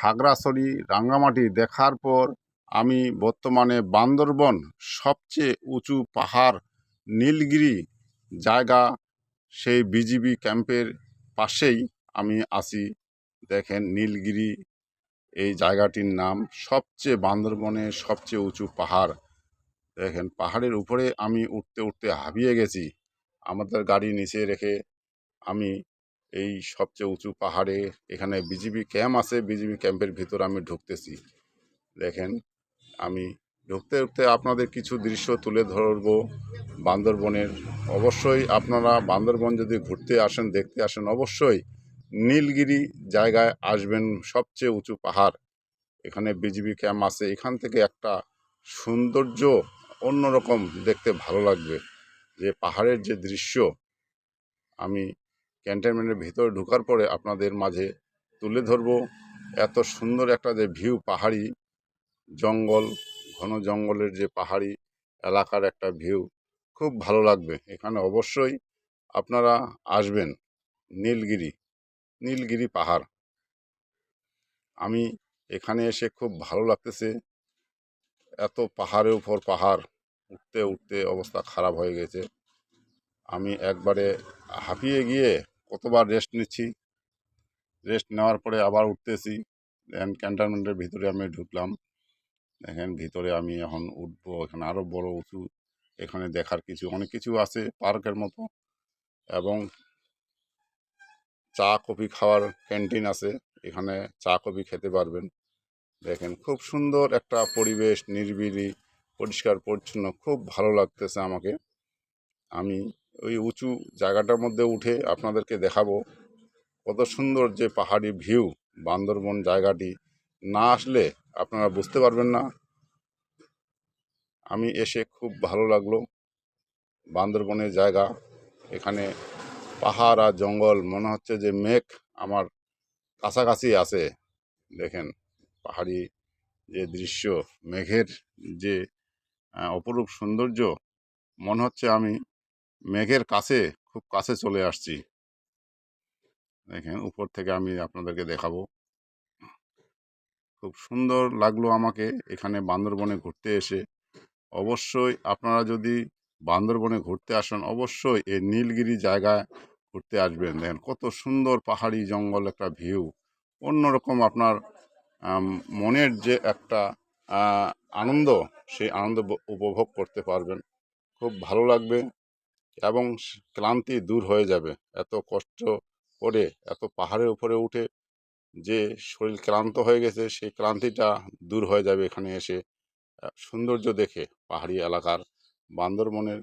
খাগড়াছড়ি রাঙ্গামাটি দেখার পর আমি বর্তমানে বান্দরবন সবচেয়ে উঁচু পাহাড় নীলগিরি জায়গা সেই বিজিবি ক্যাম্পের পাশেই আমি আছি। দেখেন নীলগিরি এই জায়গাটির নাম, সবচেয়ে বান্দরবনের সবচেয়ে উঁচু পাহাড়। দেখেন পাহাড়ের উপরে আমি উঠতে উঠতে হাঁপিয়ে গেছি। আমাদের গাড়ি নিচে রেখে আমি এই সবচেয়ে উঁচু পাহাড়ে, এখানে বিজিবি ক্যাম্প আছে, বিজিবি ক্যাম্পের ভিতর আমি ঢুকতেছি। দেখেন আমি ঢুকতে ঢুকতে আপনাদের কিছু দৃশ্য তুলে ধরবো বান্দরবনের। অবশ্যই আপনারা বান্দরবন যদি ঘুরতে আসেন, দেখতে আসেন, অবশ্যই নীলগিরি জায়গায় আসবেন, সবচেয়ে উঁচু পাহাড়। এখানে বিজিবি ক্যাম্প আছে, এখান থেকে একটা সৌন্দর্য অন্যরকম, দেখতে ভালো লাগবে। যে পাহাড়ের যে দৃশ্য আমি ক্যান্টনমেন্টের ভিতরে ঢোকার পরে আপনাদের মাঝে তুলে ধরবো। এত সুন্দর একটা যে ভিউ, পাহাড়ি জঙ্গল, ঘন জঙ্গলের যে পাহাড়ি এলাকার একটা ভিউ, খুব ভালো লাগবে। এখানে অবশ্যই আপনারা আসবেন। নীলগিরি, নীলগিরি পাহাড়। আমি এখানে এসে খুব ভালো লাগতেছে। এত পাহাড়ের উপর পাহাড়, উঠতে উঠতে অবস্থা খারাপ হয়ে গেছে। আমি একবারে হাঁপিয়ে গিয়ে কতবার রেস্ট নিচ্ছি, রেস্ট নেওয়ার পরে আবার উঠতেছি। দেন ক্যান্টনমেন্টের ভিতরে আমি ঢুকলাম। দেখেন ভিতরে আমি এখন উঠবো। এখানে আরও বড় উঁচু, এখানে দেখার কিছু অনেক কিছু আছে পার্কের মতো, এবং চা কফি খাওয়ার ক্যান্টিন আছে, এখানে চা কফি খেতে পারবেন। দেখেন খুব সুন্দর একটা পরিবেশ, নিরিবিলি, পরিষ্কার পরিচ্ছন্ন, খুব ভালো লাগতেছে আমাকে। আমি ওই উঁচু জায়গাটার মধ্যে উঠে আপনাদেরকে দেখাবো কত সুন্দর যে পাহাড়ি ভিউ। বান্দরবন জায়গাটি না আসলে আপনারা বুঝতে পারবেন না। আমি এসে খুব ভালো লাগলো। বান্দরবনের জায়গা, এখানে পাহাড় আর জঙ্গল, মনে হচ্ছে যে মেঘ আমার কাছাকাছি আছে। দেখেন পাহাড়ি যে দৃশ্য, মেঘের যে অপরূপ সৌন্দর্য, মনে হচ্ছে আমি মেঘের কাছে, খুব কাছে চলে আসছি। দেখেন উপর থেকে আমি আপনাদেরকে দেখাবো। খুব সুন্দর লাগলো আমাকে এখানে বান্দরবনে ঘুরতে এসে। অবশ্যই আপনারা যদি বান্দরবনে ঘুরতে আসেন, অবশ্যই এই নীলগিরি জায়গায় ঘুরতে আসবেন। দেখেন কত সুন্দর পাহাড়ি জঙ্গল, একটা ভিউ অন্যরকম। আপনার মনের যে একটা আনন্দ, সেই আনন্দ উপভোগ করতে পারবেন, খুব ভালো লাগবে, এবং ক্লান্তি দূর হয়ে যাবে। এত কষ্ট করে এত পাহাড়ের উপরে উঠে যে শরীর ক্লান্ত হয়ে গেছে, সেই ক্লান্তিটা দূর হয়ে যাবে এখানে এসে সৌন্দর্য দেখে। পাহাড়ি এলাকার বান্দরবনের